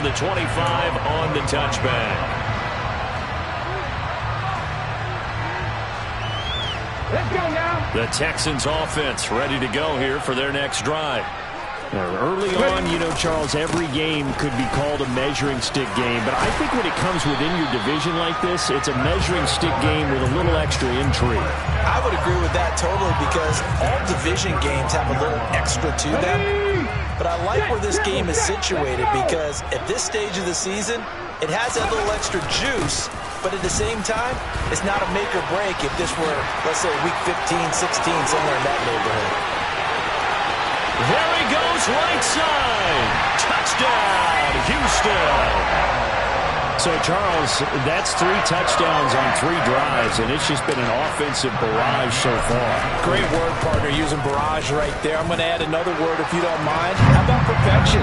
to the 25 on the touchback. Let's go now. The Texans offense ready to go here for their next drive. Early on, you know, Charles, every game could be called a measuring stick game. But I think when it comes within your division like this, it's a measuring stick game with a little extra intrigue. I would agree with that totally because all division games have a little extra to them. But I like where this game is situated because at this stage of the season, it has that little extra juice. But at the same time, it's not a make or break if this were, let's say, week 15, 16, somewhere in that neighborhood. There he goes, right side. Touchdown, Houston. So, Charles, that's 3 touchdowns on 3 drives, and it's just been an offensive barrage so far. Great word, partner, using barrage right there. I'm going to add another word if you don't mind. How about perfection?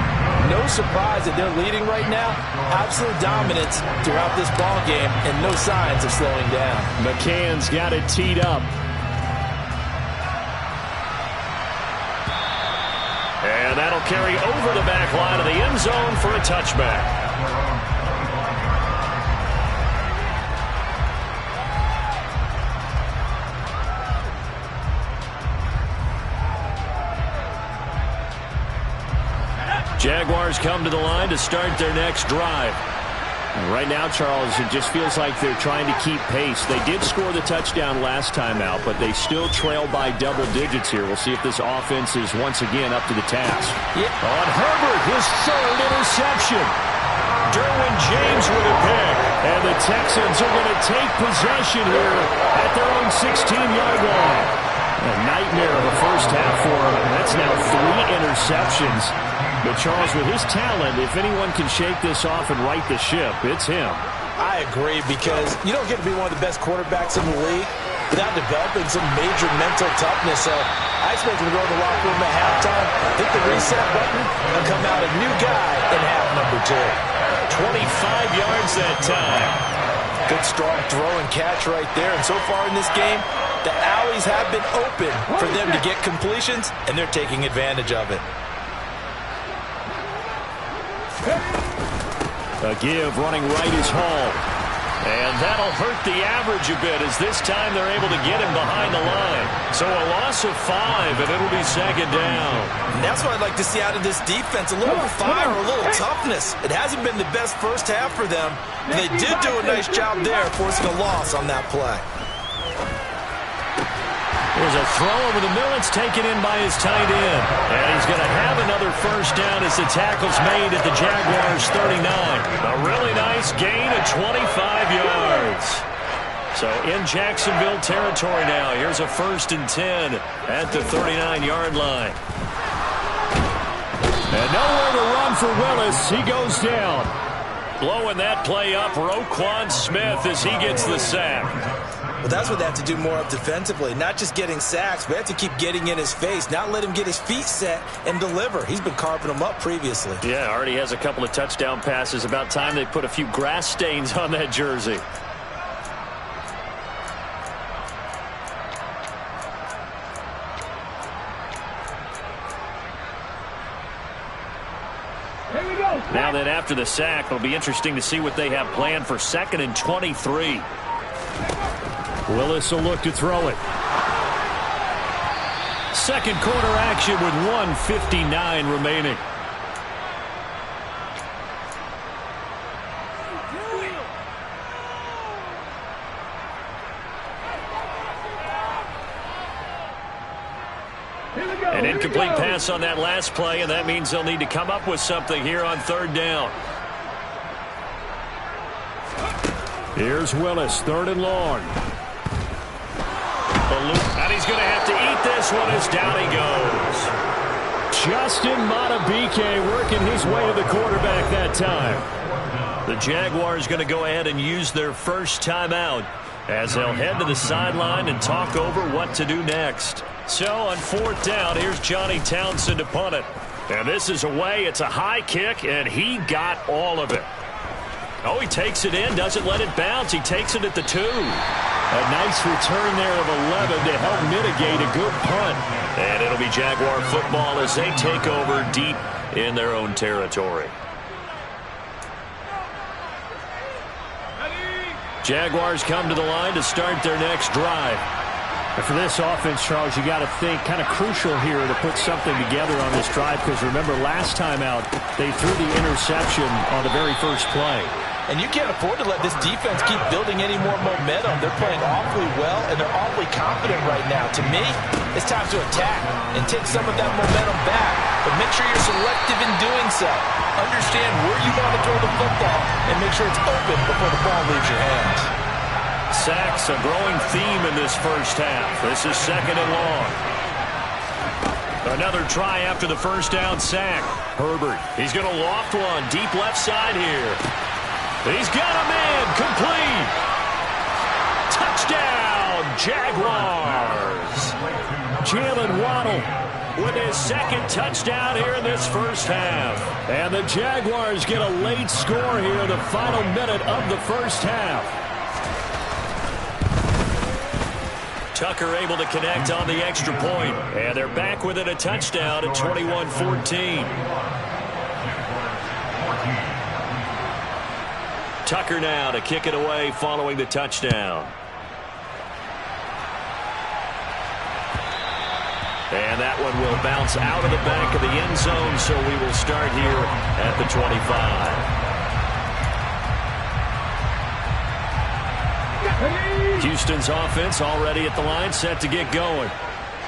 No surprise that they're leading right now. Absolute dominance throughout this ball game, and no signs of slowing down. McCann's got it teed up. And that'll carry over the back line of the end zone for a touchback. Jaguars come to the line to start their next drive. And right now, Charles, it just feels like they're trying to keep pace. They did score the touchdown last time out, but they still trail by double digits here. We'll see if this offense is once again up to the task. Yeah. On Herbert, his 3rd interception. Derwin James with a pick. And the Texans are going to take possession here at their own 16-yard line. A nightmare of a first half for him. That's now 3 interceptions. But, Charles, with his talent, if anyone can shake this off and right the ship, it's him. I agree because you don't get to be one of the best quarterbacks in the league without developing some major mental toughness. So I expect him to go to the locker room at halftime, hit the reset button, and come out a new guy in half number 2. 25 yards that time. Good strong throw and catch right there. And so far in this game, the alleys have been open for them to get completions, and they're taking advantage of it. A give running right is Hall. And that'll hurt the average a bit as this time they're able to get him behind the line. So a loss of 5, and it'll be 2nd down. And that's what I'd like to see out of this defense, a little fire, a little toughness. It hasn't been the best first half for them, but they did do a nice job there forcing a loss on that play. There's a throw over the middle. It's taken in by his tight end. And he's going to have another first down as the tackle's made at the Jaguars' 39. A really nice gain of 25 yards. So in Jacksonville territory now. Here's a 1st and 10 at the 39-yard line. And nowhere to run for Willis. He goes down. Blowing that play up, Roquan Smith as he gets the sack. Well, that's what they have to do more of defensively. Not just getting sacks, but they have to keep getting in his face. Not let him get his feet set and deliver. He's been carving them up previously. Yeah, already has a couple of touchdown passes. About time they put a few grass stains on that jersey. Now that after the sack, it'll be interesting to see what they have planned for 2nd and 23. Willis will look to throw it. 2nd quarter action with 1:59 remaining. An incomplete pass on that last play, and that means they'll need to come up with something here on 3rd down. Here's Willis, 3rd and long. And he's going to have to eat this one as down he goes. Justin Madubuike working his way to the quarterback that time. The Jaguars going to go ahead and use their first timeout as they'll head to the sideline and talk over what to do next. So on 4th down, here's Johnny Townsend to punt it. And this is away. It's a high kick, and he got all of it. Oh, he takes it in, doesn't let it bounce. He takes it at the 2. A nice return there of 11 to help mitigate a good punt. And it'll be Jaguar football as they take over deep in their own territory. Jaguars come to the line to start their next drive. And for this offense, Charles, you got to think kind of crucial here to put something together on this drive, because remember last time out they threw the interception on the very first play. And you can't afford to let this defense keep building any more momentum. They're playing awfully well, and they're awfully confident right now. To me, it's time to attack and take some of that momentum back. But make sure you're selective in doing so. Understand where you want to throw the football and make sure it's open before the ball leaves your hands. Sacks, a growing theme in this first half. This is 2nd and long. Another try after the first down sack. Herbert, he's going to loft one deep left side here. He's got a man, complete. Touchdown, Jaguars. Jalen Waddle with his 2nd touchdown here in this first half. And the Jaguars get a late score here in the final minute of the first half. Tucker able to connect on the extra point. And they're back within a touchdown at 21-14. Tucker now to kick it away following the touchdown. And that one will bounce out of the back of the end zone, so we will start here at the 25. Houston's offense already at the line, set to get going.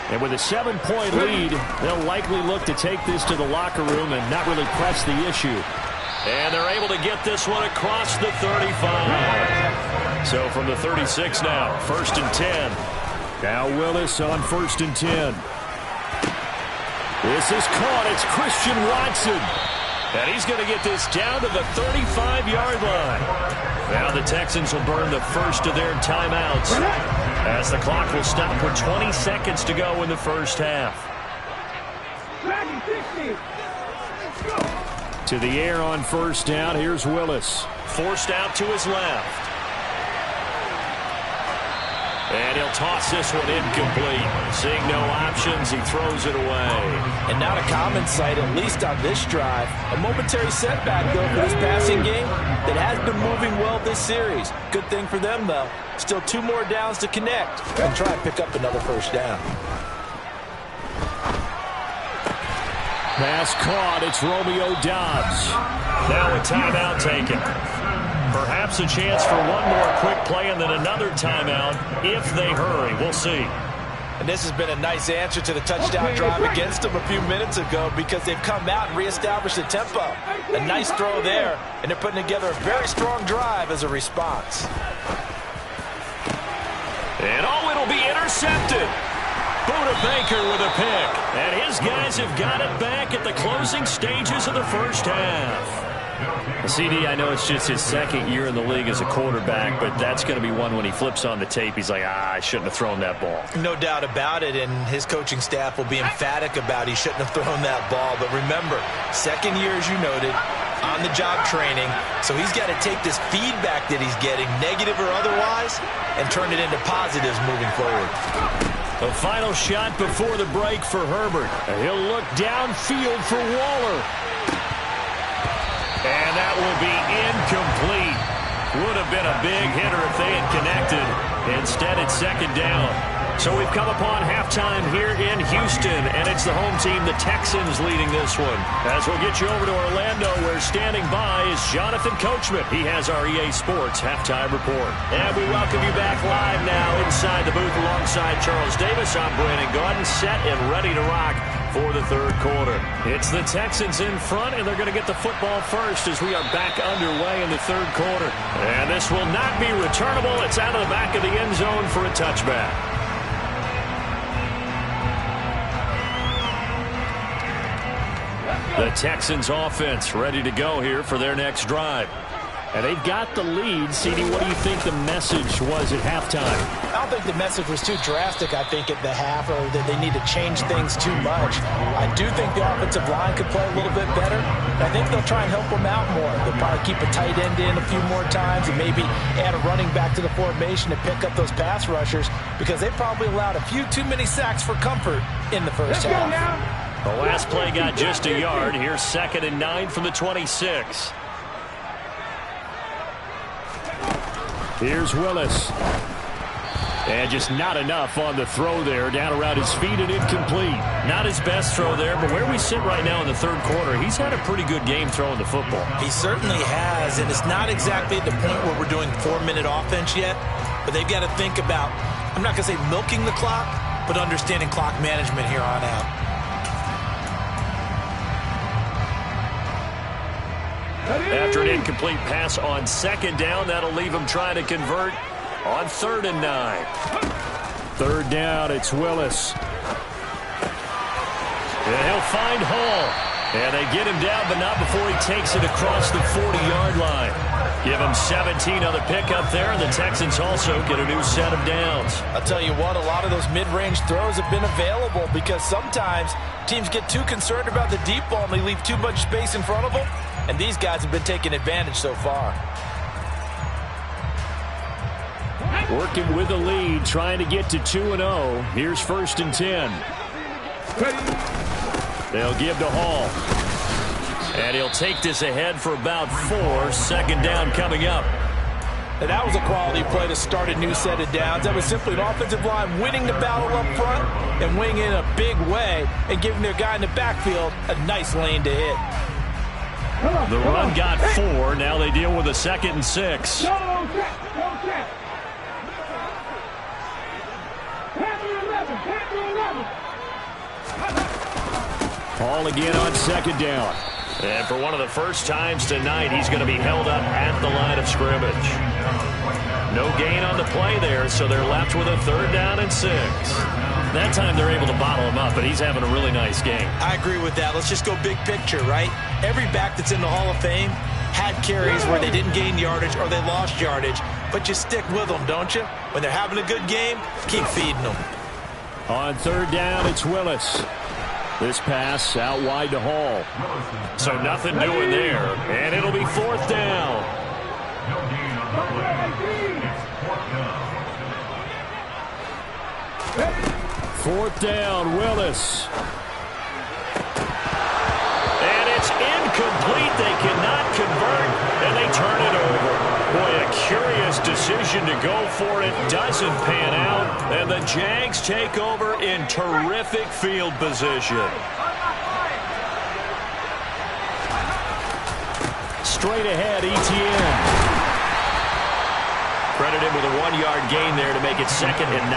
And with a 7-point lead, they'll likely look to take this to the locker room and not really press the issue. And they're able to get this one across the 35. So from the 36 now, 1st and 10. Now Willis on 1st and 10. This is caught. It's Christian Watson. And he's going to get this down to the 35-yard line. Now the Texans will burn the first of their timeouts as the clock will stop with 20 seconds to go in the first half. To the air on 1st down. Here's Willis. Forced out to his left. And he'll toss this one incomplete. Seeing no options, he throws it away. And not a common sight, at least on this drive. A momentary setback, though, for this passing game that has been moving well this series. Good thing for them, though. Still 2 more downs to connect and try and pick up another first down. Pass caught. It's Romeo Doubs. Now a timeout taken. Perhaps a chance for one more quick play and then another timeout if they hurry. We'll see. And this has been a nice answer to the touchdown drive against them a few minutes ago, because they've come out and reestablished the tempo. A nice throw there, and they're putting together a very strong drive as a response. And it'll be intercepted. Buda Baker with a pick. And his guys have got it back at the closing stages of the first half. CD, I know it's just his 2nd year in the league as a quarterback, but that's going to be one when he flips on the tape, he's like, I shouldn't have thrown that ball. No doubt about it, and his coaching staff will be emphatic about he shouldn't have thrown that ball. But remember, 2nd year, as you noted, on-the-job training, so he's got to take this feedback that he's getting, negative or otherwise, and turn it into positives moving forward. A final shot before the break for Herbert. He'll look downfield for Waller. And that will be incomplete. Would have been a big hitter if they had connected. Instead, it's 2nd down. So we've come upon halftime here in Houston, and it's the home team, the Texans, leading this one. As we'll get you over to Orlando, where standing by is Jonathan Coachman. He has our EA Sports Halftime Report. And we welcome you back live now inside the booth alongside Charles Davis. I'm Brandon Gaudin, set and ready to rock for the 3rd quarter. It's the Texans in front, and they're going to get the football first as we are back underway in the 3rd quarter. And this will not be returnable. It's out of the back of the end zone for a touchback. The Texans offense ready to go here for their next drive. And they've got the lead. CD, what do you think the message was at halftime? I don't think the message was too drastic, I think, at the half, or that they need to change things too much. I do think the offensive line could play a little bit better. I think they'll try and help them out more. They'll probably keep a tight end in a few more times and maybe add a running back to the formation to pick up those pass rushers, because they probably allowed a few too many sacks for comfort in the first half. The last play got just a yard. Here's 2nd and 9 from the 26. Here's Willis. And just not enough on the throw there. Down around his feet and incomplete. Not his best throw there, but where we sit right now in the third quarter, he's had a pretty good game throwing the football. He certainly has, and it's not exactly at the point where we're doing 4-minute offense yet, but they've got to think about, I'm not going to say milking the clock, but understanding clock management here on out. After an incomplete pass on second down, that'll leave him trying to convert on 3rd and 9. Third down, it's Willis. And he'll find Hall. And they get him down, but not before he takes it across the 40-yard line. Give him 17 on the pickup there, and the Texans also get a new set of downs. I'll tell you what, a lot of those mid-range throws have been available because sometimes teams get too concerned about the deep ball and they leave too much space in front of them, and these guys have been taking advantage so far. Working with the lead, trying to get to 2-0. Here's 1st and 10. They'll give to Hall. And he'll take this ahead for about 4. Second down coming up. And that was a quality play to start a new set of downs. That was simply an offensive line winning the battle up front and winning in a big way and giving their guy in the backfield a nice lane to hit. The run got 4. Now they deal with a 2nd and 6. Hall again on 2nd down. And for one of the first times tonight, he's going to be held up at the line of scrimmage. No gain on the play there, so they're left with a 3rd down and 6. That time they're able to bottle him up, but he's having a really nice game. I agree with that. Let's just go big picture, right? Every back that's in the Hall of Fame had carries where they didn't gain yardage or they lost yardage, but you stick with them, don't you? When they're having a good game, keep feeding them. On 3rd down, it's Willis. This pass out wide to Hall. So nothing doing there, and it'll be 4th down. 4th down, Willis. And it's incomplete. They cannot convert, and they turn it over. Boy, a curious decision to go for it. Doesn't pan out, and the Jags take over in terrific field position. Straight ahead, ETN. Credit him with a 1-yard gain there to make it 2nd and 9.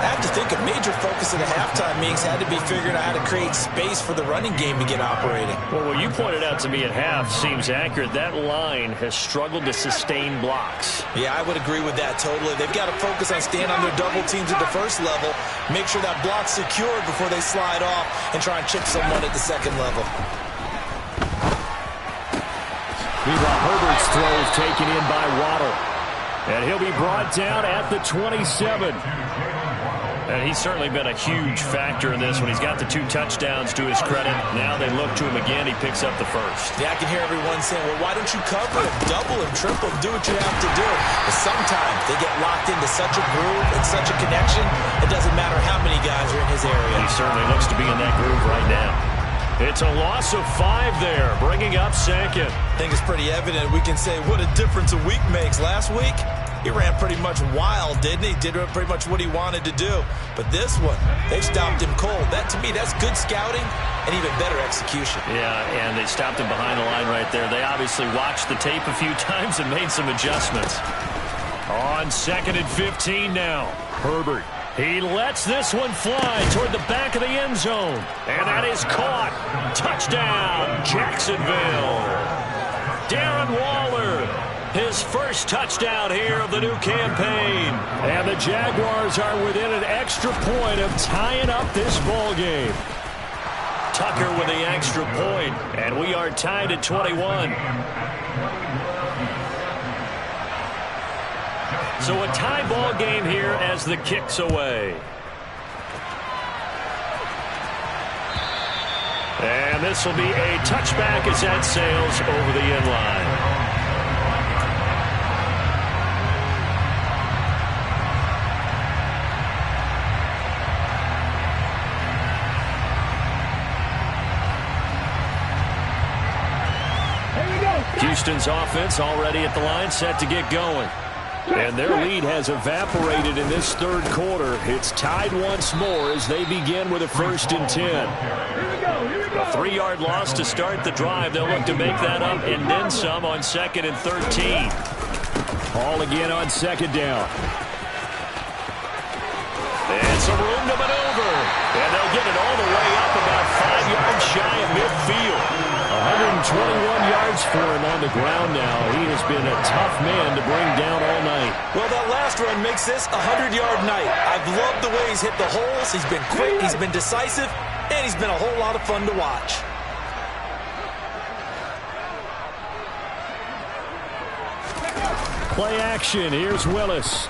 I have to think a major focus of the halftime meetings had to be figuring out how to create space for the running game to get operating. Well, what you pointed out to me at half seems accurate. That line has struggled to sustain blocks. Yeah, I would agree with that totally. They've got to focus on staying on their double teams at the first level, make sure that block's secured before they slide off and try and chip someone at the second level. Meanwhile, Herbert's throw is taken in by Waddle. And he'll be brought down at the 27. And he's certainly been a huge factor in this when he's got the 2 touchdowns to his credit. Now they look to him again. He picks up the first. Yeah, I can hear everyone saying, well, why don't you cover him, double him, triple him, do what you have to do. But sometimes they get locked into such a groove and such a connection, it doesn't matter how many guys are in his area. He certainly looks to be in that groove right now. It's a loss of 5 there, bringing up 2nd. I think it's pretty evident we can say what a difference a week makes. Last week, he ran pretty much wild, didn't he? Did pretty much what he wanted to do. But this one, they stopped him cold. That, to me, that's good scouting and even better execution. Yeah, and they stopped him behind the line right there. They obviously watched the tape a few times and made some adjustments. On 2nd and 15 now, Herbert. He lets this one fly toward the back of the end zone. And that is caught. Touchdown, Jacksonville. Darren Waller, his first touchdown here of the new campaign. And the Jaguars are within an extra point of tying up this ball game. Tucker with the extra point, and we are tied at 21. So a tie ball game here as the kick's away. And this will be a touchback as that sails over the end line. Houston's offense already at the line, set to get going. And their lead has evaporated in this third quarter. It's tied once more as they begin with a 1st and 10. A 3-yard loss to start the drive. They'll look to make that up and then some on 2nd and 13. Ball again on 2nd down. And some room to maneuver. And they'll get it all the way up about 5 yards shy of midfield. 121 yards for him on the ground now. He has been a tough man to bring down all night. Well, that last run makes this a 100-yard night. I've loved the way he's hit the holes. He's been quick, he's been decisive, and he's been a whole lot of fun to watch. Play action. Here's Willis.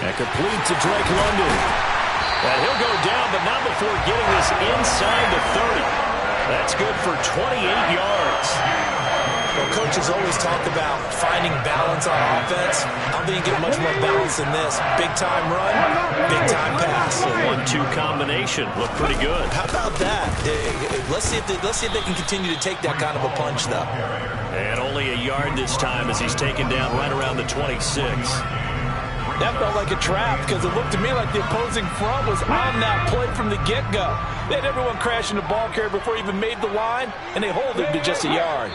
And complete to Drake London. And he'll go down, but not before getting this inside the 30. That's good for 28 yards. Well, coaches always talk about finding balance on offense. I'm thinking much more balance than this. Big-time run, big-time pass. A 1-2 combination. Looked pretty good. How about that? Let's see if they can continue to take that kind of a punch, though. And only a yard this time as he's taken down right around the 26. That felt like a trap because it looked to me like the opposing front was on that play from the get-go. They had everyone crashing the ball carrier before he even made the line, and they hold him to just a yard.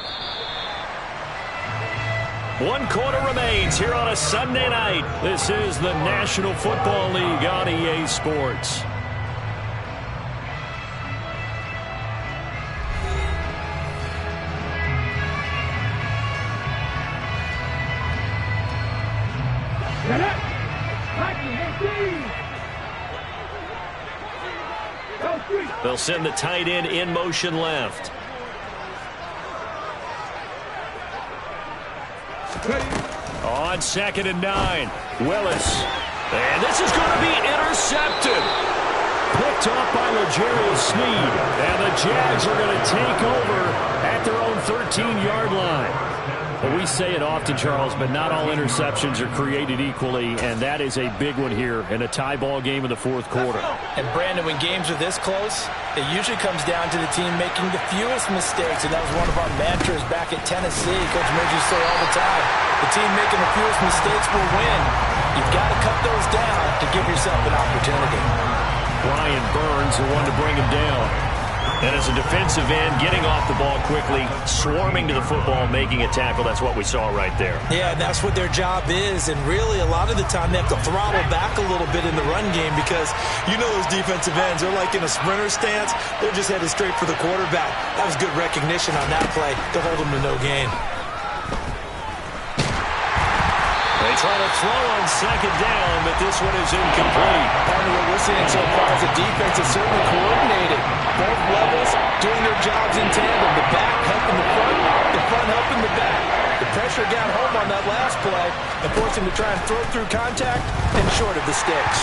1 quarter remains here on a Sunday night. This is the National Football League on EA Sports. They'll send the tight end in motion left. On 2nd and 9, Willis. And this is going to be intercepted. Picked off by L'Jarius Sneed. And the Jags are going to take over at their own 13-yard line. Well, we say it often, Charles, but not all interceptions are created equally, and that is a big one here in a tie ball game in the 4th quarter. And, Brandon, when games are this close, it usually comes down to the team making the fewest mistakes, and that was one of our mantras back at Tennessee. Coach Murray used to say all the time, the team making the fewest mistakes will win. You've got to cut those down to give yourself an opportunity. Brian Burns, the one to bring him down. And as a defensive end, getting off the ball quickly, swarming to the football, making a tackle, that's what we saw right there. Yeah, and that's what their job is. And really, a lot of the time, they have to throttle back a little bit in the run game because you know those defensive ends, they're like in a sprinter stance. They're just headed straight for the quarterback. That was good recognition on that play to hold them to no gain. They try to throw on 2nd down, but this one is incomplete. Part of what we're seeing so far is the defense is certainly coordinated. Both levels doing their jobs in tandem. The back helping the front helping the back. The pressure got home on that last play and forced him to try and throw through contact and short of the sticks.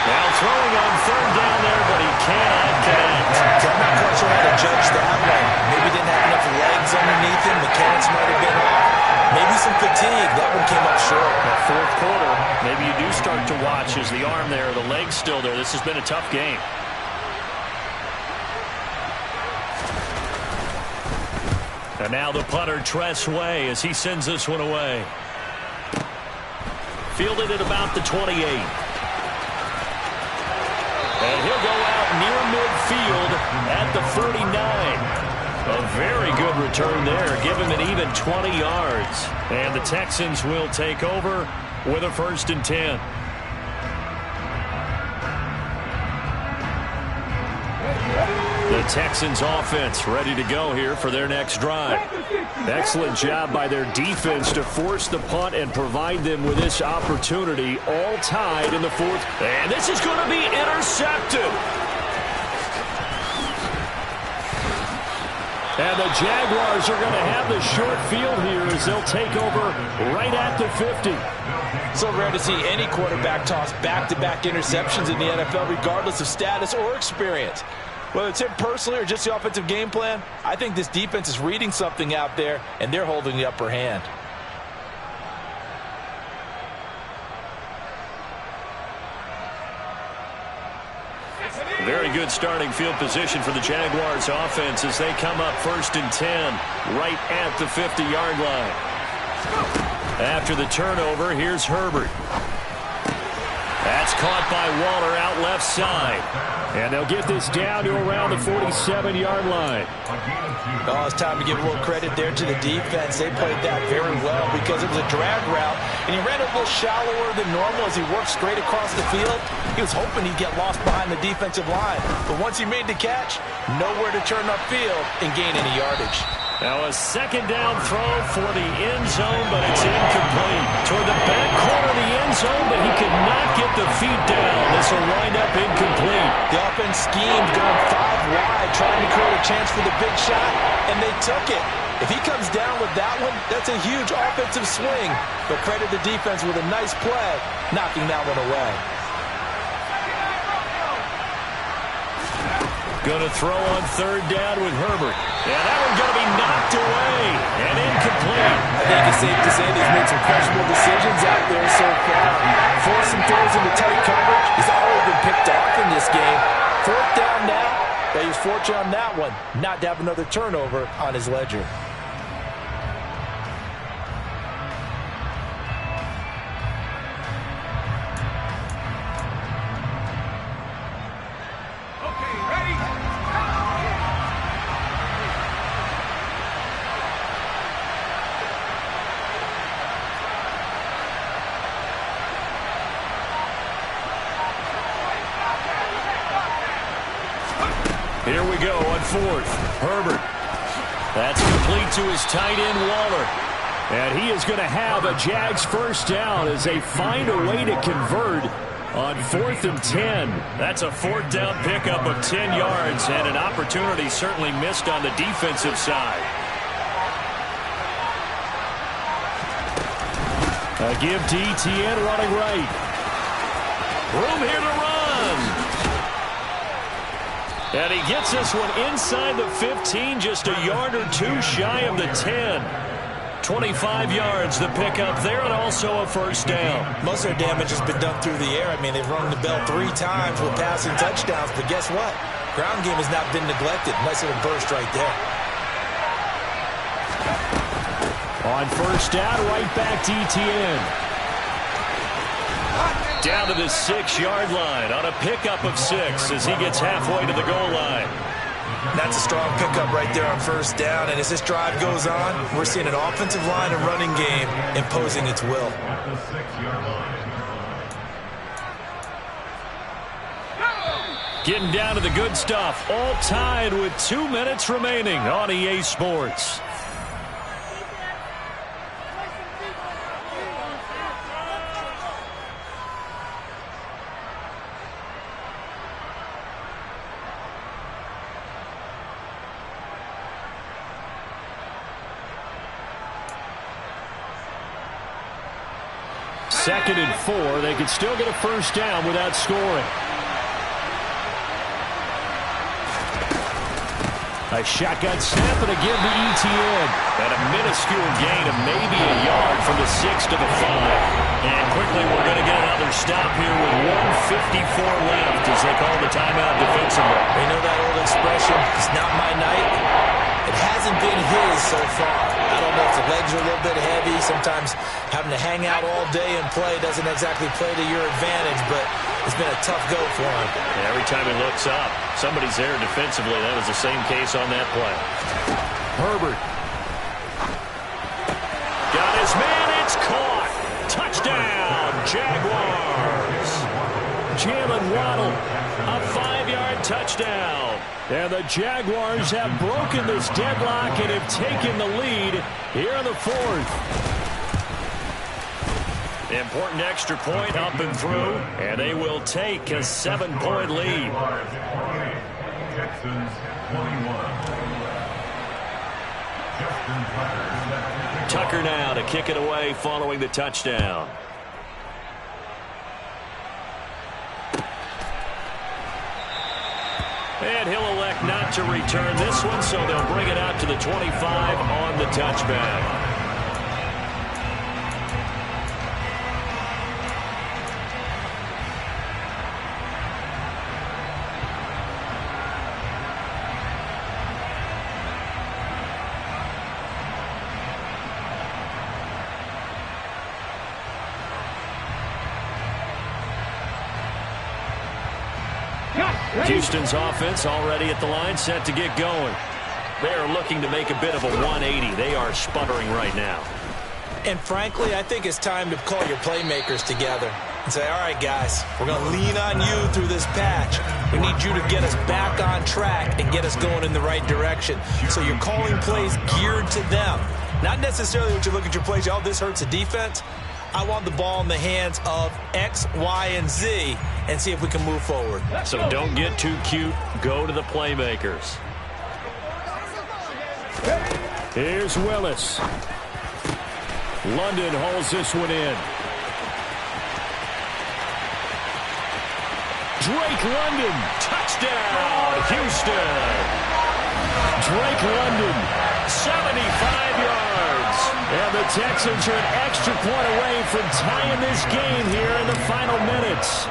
Now throwing on 3rd down there, but he cannot connect. I'm not quite sure how to judge that one. Maybe didn't have enough legs underneath him. Mechanics might have been off. Maybe some fatigue. That one came up short. That 4th quarter, maybe you do start to watch as the arm there, the leg's still there. This has been a tough game. And now the punter, Tress Way, as he sends this one away. Fielded at about the 28. And he'll go out near midfield at the 39. A very good return there. Give him an even 20 yards. And the Texans will take over with a 1st and 10. The Texans offense ready to go here for their next drive. Excellent job by their defense to force the punt and provide them with this opportunity, all tied in the 4th. And this is going to be intercepted. And the Jaguars are going to have the short field here as they'll take over right at the 50. So rare to see any quarterback toss back-to-back interceptions in the NFL, regardless of status or experience. Whether it's him personally or just the offensive game plan, I think this defense is reading something out there, and they're holding the upper hand. Very good starting field position for the Jaguars offense as they come up 1st and 10 right at the 50-yard line. After the turnover, here's Herbert. That's caught by Waller out left side. And they'll get this down to around the 47-yard line. Oh, it's time to give a little credit there to the defense. They played that very well because it was a drag route, and he ran a little shallower than normal as he worked straight across the field. He was hoping he'd get lost behind the defensive line, but once he made the catch, nowhere to turn upfield and gain any yardage. Now a second down throw for the end zone, but it's incomplete. Toward the back corner of the end zone, but he could not get the feet down. This will wind up incomplete. The offense schemed going 5 wide, trying to create a chance for the big shot, and they took it. If he comes down with that one, that's a huge offensive swing. But credit the defense with a nice play, knocking that one away. Going to throw on third down with Herbert. And that one's going to be knocked away and incomplete. I think it's safe to say he's made some questionable decisions out there so far. Forcing throws into tight coverage. He's already been picked off in this game. Fourth down now. But he was fortunate on that one not to have another turnover on his ledger. Here we go on fourth. Herbert. That's complete to his tight end, Waller. And he is going to have a Jags first down as they find a way to convert on 4th and 10. That's a fourth down pickup of 10 yards and an opportunity certainly missed on the defensive side. A give to ETN running right. Room here to run. And he gets this one inside the 15, just a yard or two shy of the 10. 25 yards, the pickup there, and also a first down. Most of their damage has been done through the air. I mean, they've rung the bell 3 times with passing touchdowns, but guess what? Ground game has not been neglected. Nice little burst right there. On first down, right back to ETN. Down to the 6-yard line on a pickup of 6 as he gets halfway to the goal line. That's a strong pickup right there on first down, and as this drive goes on, we're seeing an offensive line and running game imposing its will. Getting down to the good stuff, all tied with 2 minutes remaining on EA Sports. Second and 4. They could still get a first down without scoring. A shotgun snap and a give to ETN. And a minuscule gain of maybe a yard from the 6 to the 5. And quickly we're going to get another stop here with 1:54 left as they call the timeout defensively. You know that old expression, it's not my night. It hasn't been his so far. I don't know if the legs are a little bit heavy. Sometimes having to hang out all day and play doesn't exactly play to your advantage, but it's been a tough go for him. And every time he looks up, somebody's there defensively. That was the same case on that play. Herbert. Got his man. It's caught. Touchdown, Jaguars. Jalen Waddle, a 5-yard touchdown. And the Jaguars have broken this deadlock and have taken the lead here in the 4th. Important extra point up and through, and they will take a 7-point lead. Tucker now to kick it away following the touchdown. And he'll elect not to return this one, so they'll bring it out to the 25 on the touchback. Houston's offense already at the line, set to get going. They are looking to make a bit of a 180. They are sputtering right now. And frankly, I think it's time to call your playmakers together and say, all right, guys, we're going to lean on you through this patch. We need you to get us back on track and get us going in the right direction. So you're calling plays geared to them. Not necessarily what you look at your plays, oh, this hurts the defense. I want the ball in the hands of X, Y, and Z and see if we can move forward. So don't get too cute. Go to the playmakers. Here's Willis. London holds this one in. Drake London, touchdown, Houston. Drake London, 75 yards. And the Texans are an extra point away from tying this game here in the final minutes.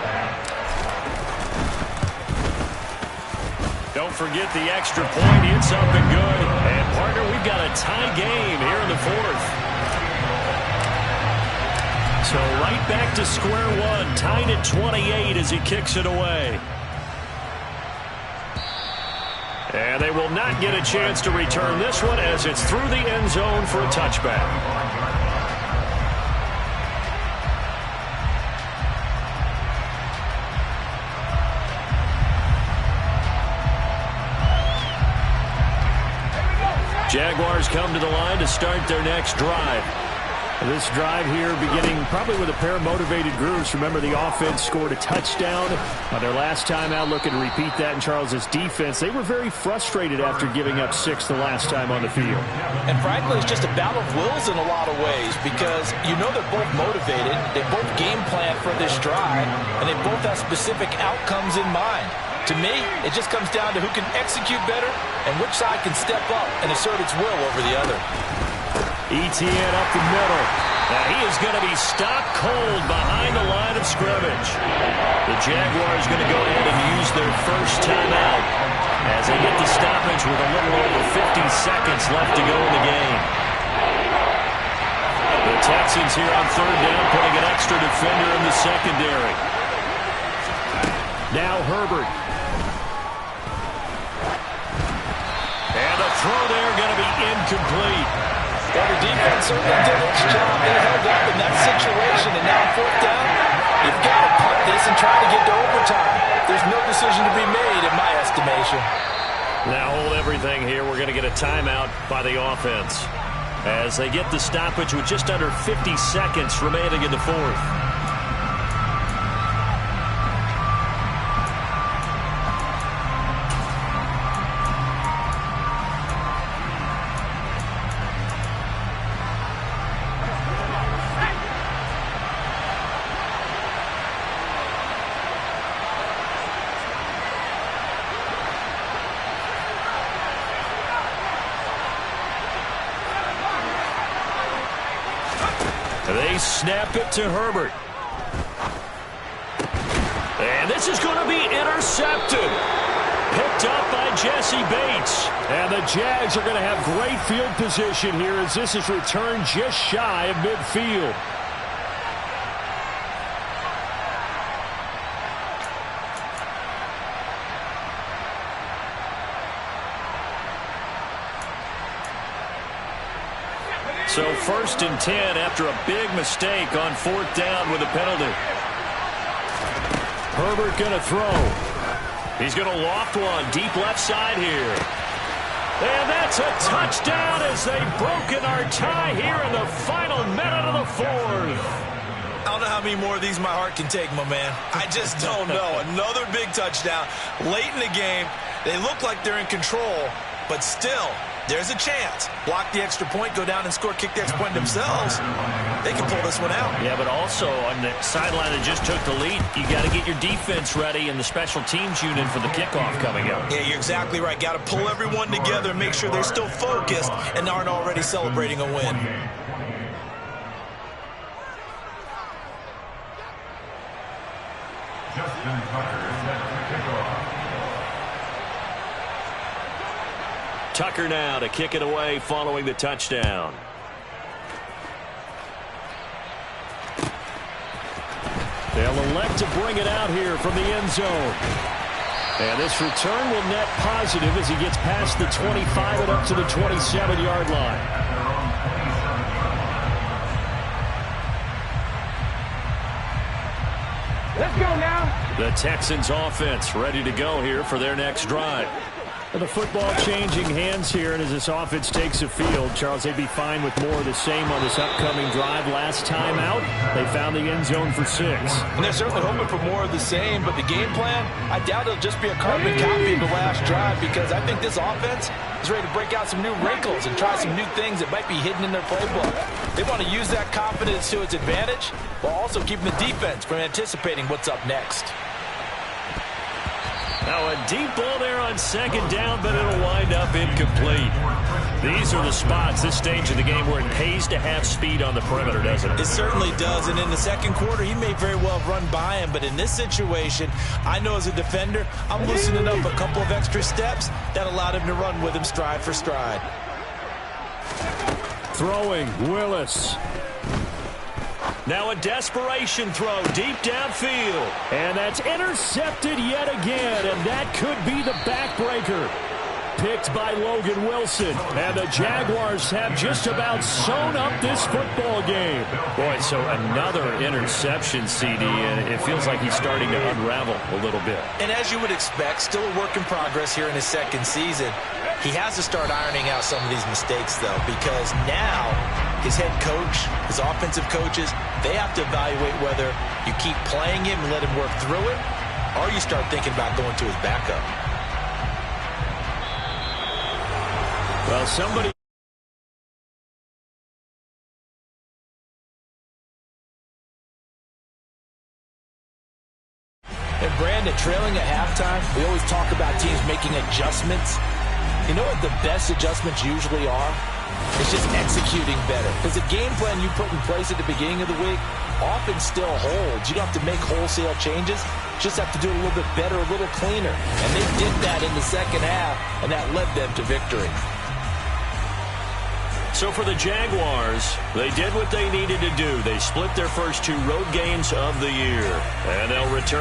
Don't forget the extra point. It's up and good. And, partner, we've got a tie game here in the fourth. So right back to square one, tied at 28 as he kicks it away. And they will not get a chance to return this one as it's through the end zone for a touchback. Jaguars come to the line to start their next drive. This drive here beginning probably with a pair of motivated grooves. Remember, the offense scored a touchdown on their last time out. Looking to repeat that in Charles's defense. They were very frustrated after giving up 6 the last time on the field. And frankly, it's just a battle of wills in a lot of ways because you know they're both motivated. They both game plan for this drive, and they both have specific outcomes in mind. To me, it just comes down to who can execute better and which side can step up and assert its will over the other. ETN up the middle. Now he is going to be stopped cold behind the line of scrimmage. The Jaguars going to go ahead and use their first timeout as they get the stoppage with a little over 50 seconds left to go in the game. The Texans here on third down putting an extra defender in the secondary. Now Herbert. And the throw there going to be incomplete. Well, the defense certainly did its job. They held up in that situation, and now fourth down, you've got to punt this and try to get to overtime. There's no decision to be made in my estimation. Now hold everything here. We're going to get a timeout by the offense as they get the stoppage with just under 50 seconds remaining in the fourth. They snap it to Herbert. And this is going to be intercepted. Picked up by Jesse Bates. And the Jags are going to have great field position here as this is returned just shy of midfield. So 1st and 10 after a big mistake on fourth down with a penalty. Herbert going to throw. He's going to loft one deep left side here. And that's a touchdown as they've broken our tie here in the final minute of the fourth. I don't know how many more of these my heart can take, my man. I just don't know. Another big touchdown late in the game. They look like they're in control, but still, there's a chance. Block the extra point, go down and score, kick the extra point themselves. They can pull this one out. Yeah, but also on the sideline that just took the lead, you got to get your defense ready and the special teams unit for the kickoff coming up. Yeah, you're exactly right. Got to pull everyone together and make sure they're still focused and aren't already celebrating a win. Tucker now to kick it away following the touchdown. They'll elect to bring it out here from the end zone. And this return will net positive as he gets past the 25 and up to the 27-yard line. Let's go now. The Texans offense ready to go here for their next drive. And the football changing hands here, and as this offense takes the field, Charles, they'd be fine with more of the same on this upcoming drive. Last time out, they found the end zone for 6. And they're certainly hoping for more of the same, but the game plan, I doubt it'll just be a carbon copy of the last drive, because I think this offense is ready to break out some new wrinkles and try some new things that might be hidden in their playbook. They want to use that confidence to its advantage, while also keeping the defense from anticipating what's up next. Now a deep ball there on second down, but it'll wind up incomplete. These are the spots, this stage of the game, where it pays to have speed on the perimeter, doesn't it? It certainly does, and in the second quarter, he may very well have run by him, but in this situation, I know as a defender, I'm loosening up a couple of extra steps that allowed him to run with him stride for stride. Throwing, Willis. Now a desperation throw deep downfield. And that's intercepted yet again, and that could be the backbreaker. Picked by Logan Wilson. And the Jaguars have just about sewn up this football game. Boy, so another interception, CD, and it feels like he's starting to unravel a little bit. And as you would expect, still a work in progress here in his second season. He has to start ironing out some of these mistakes, though, because now his head coach, his offensive coaches, they have to evaluate whether you keep playing him and let him work through it, or you start thinking about going to his backup. Well, somebody... And Brandon, trailing at halftime, we always talk about teams making adjustments. You know what the best adjustments usually are? It's just executing better. Because the game plan you put in place at the beginning of the week often still holds. You don't have to make wholesale changes. You just have to do it a little bit better, a little cleaner. And they did that in the second half, and that led them to victory. So for the Jaguars, they did what they needed to do. They split their first 2 road games of the year. And they'll return